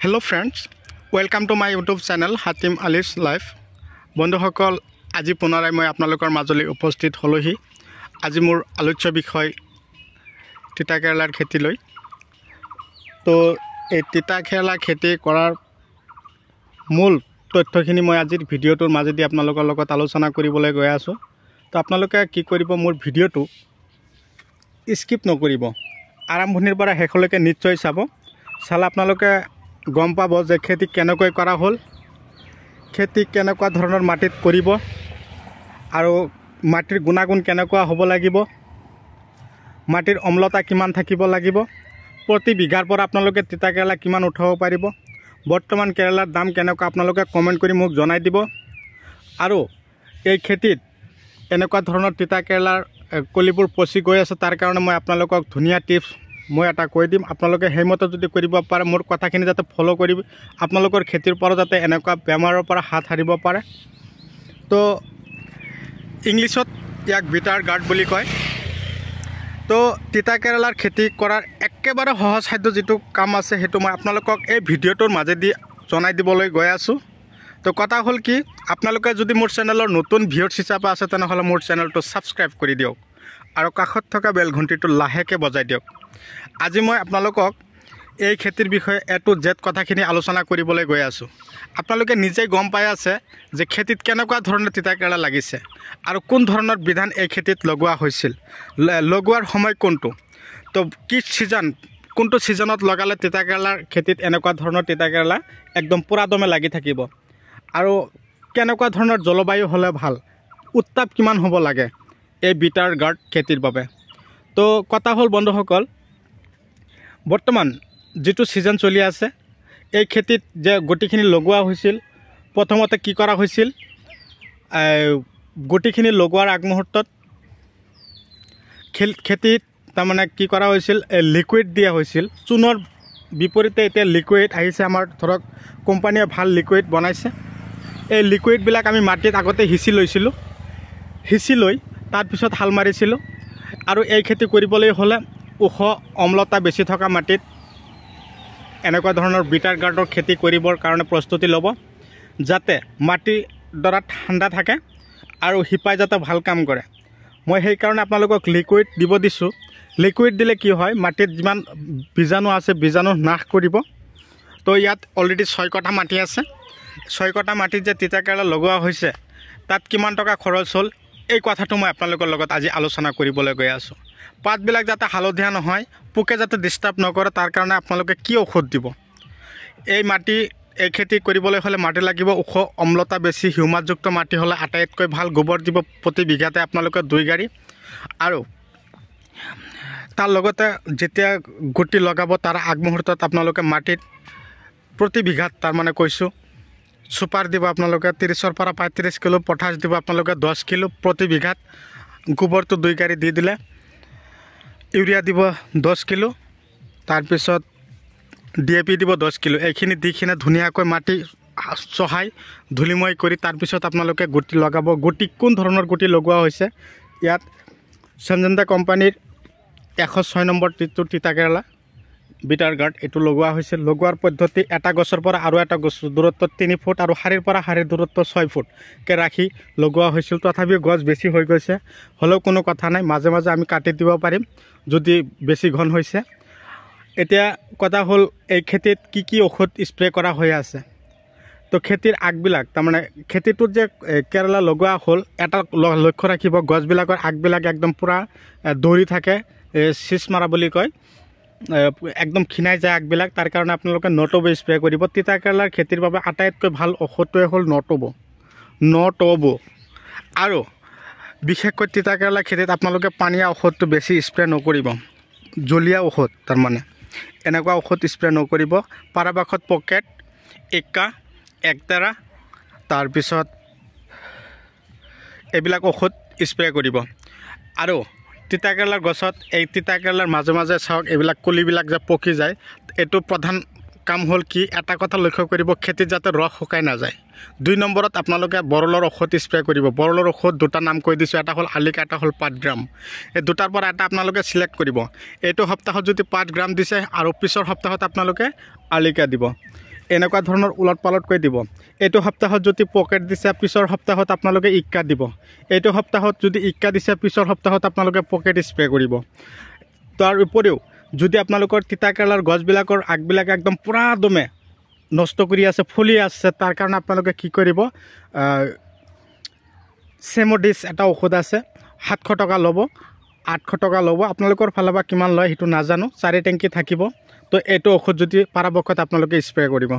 Hello friends, welcome to my YouTube channel Hatim Ali's Life. বন্ধুসকল আজি পুনৰাই মই আপোনালোকৰ মাজলৈ উপস্থিত হলোহি। আজি মোৰ আলোচ্য বিষয় তিতা কেৰেলাৰ খেতি লৈ। তো এই তিতা কেৰেলা খেতি কৰাৰ মূল তথ্যখিনি মই আজিৰ ভিডিঅ'টোৰ মাজেদি আপোনালোকৰ লগত আলোচনা কৰিবলৈ গৈ আছো। তো আপোনালোকে কি কৰিব, মোৰ ভিডিঅ'টো স্কিপ নকৰিব, আৰম্ভণিৰ পৰা শেষলৈকে নিশ্চয় চাব। চালে আপোনালোকে গম পাব যে খেতি কেনেকৈ কৰা হ'ল, খেতি কেনেকুৱা ধৰণৰ মাটিত কৰিব আৰু মাটিৰ গুণাগুণ কেনেকুৱা হ'ব লাগিব, মাটিৰ অম্লতা কিমান থাকিব লাগিব, প্ৰতি বিঘাৰ পৰা আপোনালোকে তিতা কেৰেলা কিমান উঠাব পাৰিব, বৰ্তমান কেৰেলাৰ দাম কেনেকুৱা আপোনালোকে কমেণ্ট কৰি মোক জনাই দিব। আৰু এই খেতিত এনেকুৱা ধৰণৰ তিতা কেৰেলাৰ কলিবোৰ পচি গৈ আছে, তাৰ কাৰণে মই আপোনালোকক ধুনীয়া টিপছ মই এটা কৈ দিম। আপোনালোকে সেইমতে যদি কৰিব পাৰে, মোৰ কথাখিনি যাতে ফ'ল' কৰি আপোনালোকৰ খেতিৰ পৰা যাতে এনেকুৱা বেমাৰৰ পৰা হাত সাৰিব পাৰে। তো ইংলিছত ইয়াক বিটাৰ গাৰ্ড বুলি কয়। তো তিতা কেৰেলাৰ খেতি কৰাৰ একেবাৰে সহজ সাধ্য যিটো কাম আছে, সেইটো মই আপোনালোকক এই ভিডিঅ'টোৰ মাজেদি জনাই দিবলৈ গৈ আছোঁ। তো কথা হ'ল কি, আপোনালোকে যদি মোৰ চেনেলৰ নতুন ভিউৱাৰ্ছ হিচাপে আছে, তেনেহ'লে মোৰ চেনেলটো ছাবস্ক্ৰাইব কৰি দিয়ক আৰু কাষত থকা বেল ঘণ্টিটো লাহেকৈ বজাই দিয়ক। আজি মই আপোনালোকক এই খেতিৰ বিষয়ে A to Z কথাখিনি আলোচনা কৰিবলৈ গৈ আছোঁ। আপোনালোকে নিজেই গম পাই আছে যে খেতিত কেনেকুৱা ধৰণৰ তিতা কেৰেলা লাগিছে আৰু কোন ধৰণৰ বিধান এই খেতিত লগোৱা হৈছিল, লগোৱাৰ সময় কোনটো, তো কি ছিজন, কোনটো ছিজনত লগালে তিতা কেৰেলাৰ খেতিত এনেকুৱা ধৰণৰ তিতা কেৰেলা একদম পুৰাদমে লাগি থাকিব, আৰু কেনেকুৱা ধৰণৰ জলবায়ু হ'লে ভাল, উত্তাপ কিমান হ'ব লাগে এই বিটাৰ গাৰ্ড খেতিৰ বাবে। তো কথা হ'ল বন্ধুসকল, বৰ্তমান যিটো ছিজন চলি আছে, এই খেতিত যে গুটিখিনি লগোৱা হৈছিল, প্ৰথমতে কি কৰা হৈছিল, গুটিখিনি লগোৱাৰ আগমুহূৰ্তত খেতিত তাৰমানে কি কৰা হৈছিল, লিকুইড দিয়া হৈছিল। চূণৰ বিপৰীতে এতিয়া লিকুইড আহিছে, আমাৰ ধৰক কোম্পানীয়ে ভাল লিকুইড বনাইছে। এই লিকুইডবিলাক আমি মাটিত আগতে সিঁচি লৈছিলোঁ, সিঁচি লৈ তাৰপিছত হাল মাৰিছিলোঁ। আৰু এই খেতি কৰিবলৈ হ'লে ওখ অম্লতা বেছি থকা মাটিত এনেকুৱা ধৰণৰ বিটাৰ গাৰ্ডৰ খেতি কৰিবৰ কাৰণে প্ৰস্তুতি ল'ব, যাতে মাটিৰ ডৰা ঠাণ্ডা থাকে আৰু শিপাই যাতে ভাল কাম কৰে। মই সেইকাৰণে আপোনালোকক লিকুইড দিব দিছোঁ। লিকুইড দিলে কি হয়, মাটিত যিমান বীজাণু আছে বীজাণু নাশ কৰিব। তো ইয়াত অলৰেডি 6 কঠা মাটি আছে। 6 কঠা মাটিত যে তিতা কেৰেলা লগোৱা হৈছে, তাত কিমান টকা খৰচ হ'ল, এই কথাটো মই আপোনালোকৰ লগত আজি আলোচনা কৰিবলৈ গৈ আছোঁ। পাতবিলাক যাতে হালধীয়া নহয়, পোকে যাতে ডিষ্টাৰ্ব নকৰে, তাৰ কাৰণে আপোনালোকে কি ঔষধ দিব। এই খেতি কৰিবলৈ হ'লে মাটি লাগিব ওখ, অম্লতা বেছি, হিউমাছযুক্ত মাটি হ'লে আটাইতকৈ ভাল। গোবৰ দিব প্ৰতি বিঘাতে আপোনালোকে 2 গাড়ী। আৰু তাৰ লগতে যেতিয়া গুটি লগাব তাৰ আগমুহূৰ্তত আপোনালোকে মাটিত প্ৰতি বিঘাত তাৰমানে কৈছোঁ ছুপাৰ দিব আপোনালোকে 30-ৰ পৰা 35 কিলো, পটাছ দিব আপোনালোকে 10 কিলো প্ৰতি বিঘাত, গোবৰটো 2 গাড়ী দি দিলে, ইউৰিয়া দিব 10 কিলো, তাৰপিছত DAP দিব 10 কিলো। এইখিনি দি কিনে ধুনীয়াকৈ মাটি চহাই ধূলিময় কৰি তাৰপিছত আপোনালোকে গুটি লগাব। গুটি কোন ধৰণৰ গুটি লগোৱা হৈছে, ইয়াত সঞ্জন্তা কোম্পানীৰ 106 নম্বৰ তিতা কেৰেলা বিটাৰ গাৰ্ড এইটো লগোৱা হৈছে। লগোৱাৰ পদ্ধতি, এটা গছৰ পৰা আৰু এটা গছ দূৰত্ব 3 ফুট আৰু শাৰীৰ পৰা শাৰীৰ দূৰত্ব 6 ফুটকৈ ৰাখি লগোৱা হৈছিল। তথাপিও গছ বেছি হৈ গৈছে, হ'লেও কোনো কথা নাই, মাজে মাজে আমি কাটি দিব পাৰিম যদি বেছি ঘন হৈছে। এতিয়া কথা হ'ল, এই খেতিত কি কি ঔষধ স্প্ৰে কৰা হৈ আছে। তো খেতিৰ আগবিলাক, তাৰমানে খেতিটোত যে কেৰেলা লগোৱা হ'ল, এটা লক্ষ্য ৰাখিব, গছবিলাকৰ আগবিলাক একদম পূৰা দৌৰি থাকে, চিচ মাৰা বুলি কয়, একদম ক্ষীণাই যায় আগবিলাক। তাৰ কাৰণে আপোনালোকে নট'ব স্প্ৰে কৰিব। তিতা কেৰেলাৰ খেতিৰ বাবে আটাইতকৈ ভাল ঔষধটোৱে হ'ল নট'ব। আৰু বিশেষকৈ তিতা কেৰেলাৰ খেতিত আপোনালোকে পানীয়া ঔষধটো বেছি স্প্ৰে নকৰিব, জলীয়া ঔষধ তাৰমানে এনেকুৱা ঔষধ স্প্ৰে নকৰিব। পৰাপক্ষত পকেট, এক্কা, একটেৰা, তাৰপিছত এইবিলাক ঔষধ স্প্ৰে কৰিব। আৰু তিতা কেৰেলাৰ গছত, এই তিতা কেৰেলাৰ মাজে মাজে চাওক এইবিলাক কলিবিলাক যে পকি যায়, এইটো প্ৰধান কাম হ'ল কি, এটা কথা লক্ষ্য কৰিব, খেতিত যাতে ৰস শুকাই নাযায়। 2 নম্বৰত আপোনালোকে বৰলৰ ঔষধ স্প্ৰে কৰিব। বৰলৰ ঔষধ 2টা নাম কৈ দিছোঁ, এটা হ'ল আলিকা, এটা হ'ল 5 গ্ৰাম। এই 2টাৰ পৰা এটা আপোনালোকে চিলেক্ট কৰিব। এইটো সপ্তাহত যদি 5 গ্ৰাম দিছে আৰু পিছৰ সপ্তাহত আপোনালোকে আলিকা দিব। এনেকুৱা ধৰণৰ উলট পালটকৈ দিব। এইটো সপ্তাহত যদি পকেট দিছে পিছৰ সপ্তাহত আপোনালোকে ইক্কা দিব। এইটো সপ্তাহত যদি ইক্কা দিছে পিছৰ সপ্তাহত আপোনালোকে পকেট স্প্ৰে কৰিব। তাৰ উপৰিও যদি আপোনালোকৰ তিতা কেৰেলাৰ গছবিলাকৰ আগবিলাক একদম পুৰা দমে নষ্ট কৰি আছে, ফুলি আছে, তাৰ কাৰণে আপোনালোকে কি কৰিব, চেমোডিছ এটা ঔষধ আছে, 700 টকা ল'ব, 800 টকা ল'ব। আপোনালোকৰ ফালৰ পৰা কিমান লয় সেইটো নাজানো, 4 টেংকি থাকিব। তো এইটো ঔষধ যদি পৰাপক্ষত আপোনালোকে স্প্ৰে কৰিব।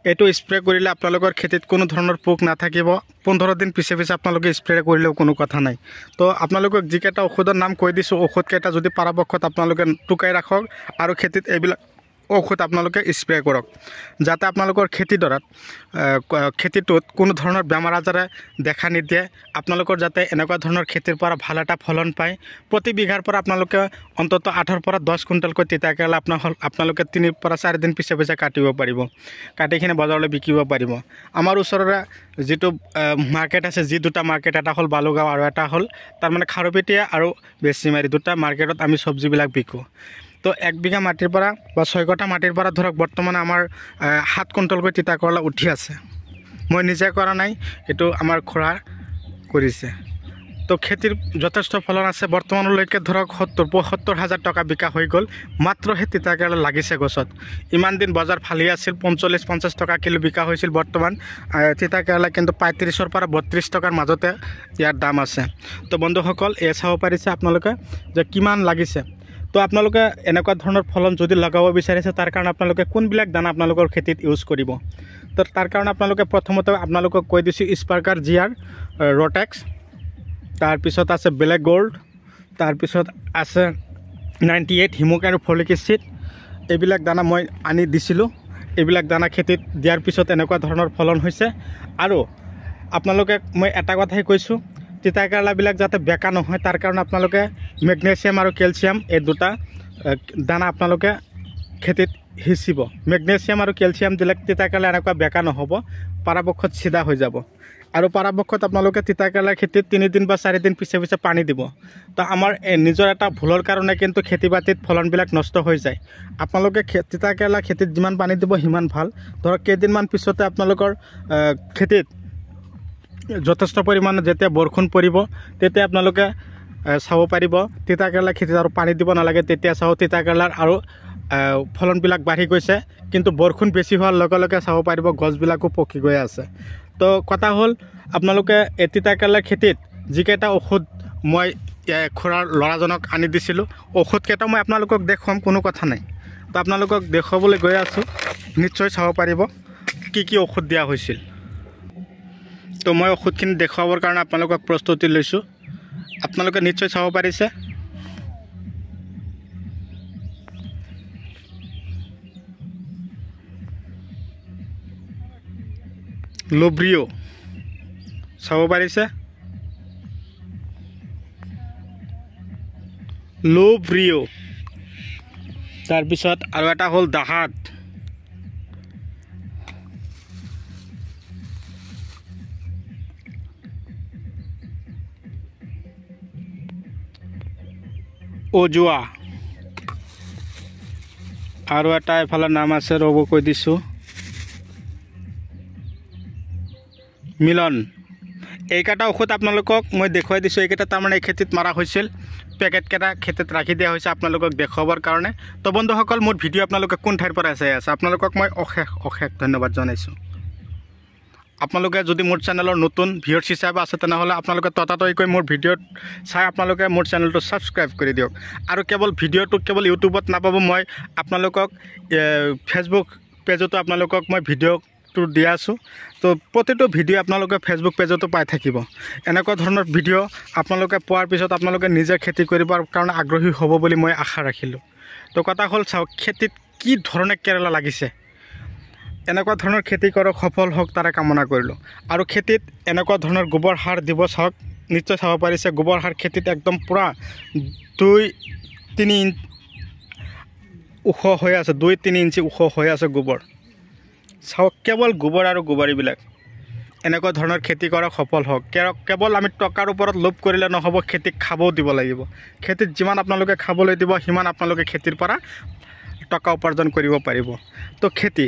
এইটো স্প্ৰে কৰিলে আপোনালোকৰ খেতিত কোনো ধৰণৰ পোক নাথাকিব। 15 দিন পিছে পিছে আপোনালোকে স্প্ৰে কৰিলেও কোনো কথা নাই। তো আপোনালোকক যিকেইটা ঔষধৰ নাম কৈ দিছোঁ, ঔষধকেইটা যদি পৰাপক্ষত আপোনালোকে টুকাই ৰাখক আৰু খেতিত এইবিলাক ঔষধ আপোনালোকে স্প্ৰে কৰক, যাতে আপোনালোকৰ খেতিটোত কোনো ধৰণৰ বেমাৰ আজাৰে দেখা নিদিয়ে। আপোনালোকৰ যাতে এনেকুৱা ধৰণৰ খেতিৰ পৰা ভাল এটা ফলন পায়। প্ৰতি বিঘাৰ পৰা আপোনালোকে অন্ততঃ 8 পৰা 10 কুইণ্টেলকৈ তিতা কেৰেলা আপোনালোকে 3 পৰা 4 দিন পিছে পিছে কাটিব পাৰিব, কাটিখিনি বজাৰলৈ বিকিব পাৰিব। আমাৰ ওচৰৰে যিটো মাৰ্কেট আছে, যি দুটা মাৰ্কেট, এটা হ'ল বালুগাঁও আৰু এটা হ'ল তাৰমানে খাৰুপেটীয়া আৰু বেচিমাৰি, দুটা মাৰ্কেটত আমি চব্জিবিলাক বিকোঁ। তো 1 বিঘা মাটিৰ পৰা বা 6 কঠা মাটিৰ পৰা ধৰক বৰ্তমান আমাৰ 7 কুইণ্টেলকৈ তিতা কেৰেলা উঠি আছে। মই নিজে কৰা নাই, এইটো আমাৰ খুৰা কৰিছে। তো খেতিৰ যথেষ্ট ফলন আছে। বৰ্তমানলৈকে ধৰক 70-75 হাজাৰ টকা বিকা হৈ গ'ল, মাত্ৰ সেই তিতা কেৰেলা লাগিছে গছত। ইমান দিন বজাৰ ফালি আছিল, 45-50 টকা কিলো বিকা হৈছিল। বৰ্তমান তিতা কেৰেলা কিন্তু 35 পৰা 32 টকাৰ মাজতে ইয়াৰ দাম আছে। তো বন্ধুসকল, এই চাব পাৰিছে আপোনালোকে যে কিমান লাগিছে। তো আপোনালোকে এনেকুৱা ধৰণৰ ফলন যদি লগাব বিচাৰিছে, তাৰ কাৰণে আপোনালোকে কোনবিলাক দানা আপোনালোকৰ খেতিত ইউজ কৰিব। তো তাৰ কাৰণে আপোনালোকে প্ৰথমতে আপোনালোকক কৈ দিছোঁ স্পাৰ্কাৰ GR, ৰটেক্স, তাৰপিছত আছে ব্লেক গোল্ড, তাৰপিছত আছে 98 হিমক আৰু ফলিক এচিড। এইবিলাক দানা মই আনি দিছিলোঁ। এইবিলাক দানা খেতিত দিয়াৰ পিছত এনেকুৱা ধৰণৰ ফলন হৈছে। আৰু আপোনালোকে মই এটা কথাই কৈছোঁ, তিতা কেৰেলাবিলাক যাতে বেকা নহয়, তাৰ কাৰণে আপোনালোকে মেগনেছিয়াম আৰু কেলছিয়াম এই দুটা দানা আপোনালোকে খেতিত সিঁচিব। মেগনেছিয়াম আৰু কেলছিয়াম দিলে তিতা কেৰেলা এনেকুৱা বেকা নহ'ব, পৰাপক্ষত চিধা হৈ যাব। আৰু পৰাপক্ষত আপোনালোকে তিতা কেৰেলাৰ খেতিত 3 দিন বা 4 দিন পিছে পিছে পানী দিব। তো আমাৰ নিজৰ এটা ভুলৰ কাৰণে কিন্তু খেতি বাতিত ফলনবিলাক নষ্ট হৈ যায়। আপোনালোকে তিতা কেৰেলা খেতিত যিমান পানী দিব সিমান ভাল। ধৰক কেইদিনমান পিছতে আপোনালোকৰ খেতিত যথেষ্ট পৰিমাণে যেতিয়া বৰষুণ পৰিব, তেতিয়া আপোনালোকে চাব পাৰিব তিতা কেৰেলা খেতিত আৰু পানী দিব নালাগে। তেতিয়া চাব তিতা কেৰেলাৰ আৰু ফলনবিলাক বাঢ়ি গৈছে। কিন্তু বৰষুণ বেছি হোৱাৰ লগে লগে চাব পাৰিব গছবিলাকো পকি গৈ আছে। তো কথা হ'ল, আপোনালোকে এই তিতা কেৰেলাৰ খেতিত যিকেইটা ঔষধ মই খুৰাৰ ল'ৰাজনক আনি দিছিলোঁ, ঔষধকেইটা মই আপোনালোকক দেখুৱাম, কোনো কথা নাই। তো আপোনালোকক দেখুৱাবলৈ গৈ আছোঁ, নিশ্চয় চাব পাৰিব কি কি ঔষধ দিয়া হৈছিল। তো মই ঔষধখিনি দেখুৱাবৰ কাৰণে আপোনালোকক প্ৰস্তুতি লৈছোঁ। আপোনালোকে নিশ্চয় চাব পাৰিছে। লোব্ৰিঅ' চাব পাৰিছে, লোব্ৰিঅ'। তাৰপিছত আৰু এটা হ'ল দাহাত, অজোৱা, আৰু এটা এফালে নাম আছে, ৰ'ব কৈ দিছোঁ, মিলন। এইকেইটা ঔষধ আপোনালোকক মই দেখুৱাই দিছোঁ। এইকেইটা তাৰমানে এই খেতিত মাৰা হৈছিল, পেকেটকেইটা খেতিত ৰাখি দিয়া হৈছে আপোনালোকক দেখুৱাবৰ কাৰণে। তো বন্ধুসকল, মোৰ ভিডিঅ' আপোনালোকে কোন ঠাইৰ পৰা চাই আছে, আপোনালোকক মই অশেষ ধন্যবাদ জনাইছোঁ। আপোনালোকে যদি মোৰ চেনেলৰ নতুন ভিউৱাৰ্ছ হিচাপে আছে, তেনেহ'লে আপোনালোকে ততাতৈয়াকৈ মোৰ ভিডিঅ'ত চাই আপোনালোকে মোৰ চেনেলটো ছাবস্ক্ৰাইব কৰি দিয়ক। আৰু কেৱল ভিডিঅ'টো কেৱল ইউটিউবত নাপাব, মই আপোনালোকক ফেচবুক পেজতো আপোনালোকক মই ভিডিঅ'টো দি আছোঁ। তো প্ৰতিটো ভিডিঅ' আপোনালোকে ফেচবুক পেজতো পাই থাকিব। এনেকুৱা ধৰণৰ ভিডিঅ' আপোনালোকে পোৱাৰ পিছত আপোনালোকে নিজে খেতি কৰিবৰ কাৰণে আগ্ৰহী হ'ব বুলি মই আশা ৰাখিলোঁ। তো কথা হ'ল, চাওক খেতিত কি ধৰণে কেৰেলা লাগিছে। এনেকুৱা ধৰণৰ খেতি কৰক, সফল হওক তাৰে কামনা কৰিলোঁ। আৰু খেতিত এনেকুৱা ধৰণৰ গোবৰ সাৰ দিব, চাওক নিশ্চয় চাব পাৰিছে। গোবৰ সাৰ খেতিত একদম পূৰা 2-3 ইঞ্চি ওখ হৈ আছে, 2-3 ইঞ্চি ওখ হৈ আছে গোবৰ। চাওক, কেৱল গোবৰ আৰু গোবৰীবিলাক। এনেকুৱা ধৰণৰ খেতি কৰক, সফল হওক। কেৱল আমি টকাৰ ওপৰত লোভ কৰিলে নহ'ব, খেতিক খাবও দিব লাগিব। খেতিত যিমান আপোনালোকে খাবলৈ দিব, সিমান আপোনালোকে খেতিৰ পৰা টকা উপাৰ্জন কৰিব পাৰিব। তো খেতি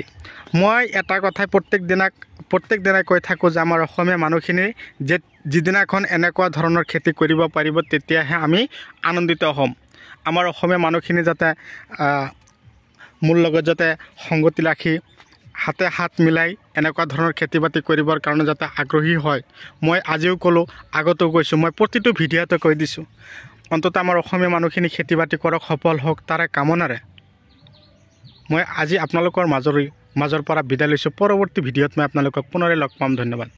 মই এটা কথাই প্ৰত্যেক দিনাই কৈ থাকোঁ যে আমাৰ অসমীয়া মানুহখিনি যিদিনাখন এনেকুৱা ধৰণৰ খেতি কৰিব পাৰিব তেতিয়াহে আমি আনন্দিত হ'ম। আমাৰ অসমীয়া মানুহখিনি যাতে মোৰ লগত যাতে সংগতি ৰাখি হাতে হাত মিলাই এনেকুৱা ধৰণৰ খেতি বাতি কৰিবৰ কাৰণে যাতে আগ্ৰহী হয়। মই আজিও ক'লোঁ, আগতেও কৈছোঁ, মই প্ৰতিটো ভিডিঅ'তে কৈ দিছোঁ, অন্ততঃ আমাৰ অসমীয়া মানুহখিনি খেতি বাতি কৰক, সফল হওক, তাৰে কামনাৰে মই আজি আপোনালোকৰ মাজৰ পৰা বিদায় লৈছোঁ। পৰৱৰ্তী ভিডিঅ'ত মই আপোনালোকক পুনৰাই লগ পাম। ধন্যবাদ।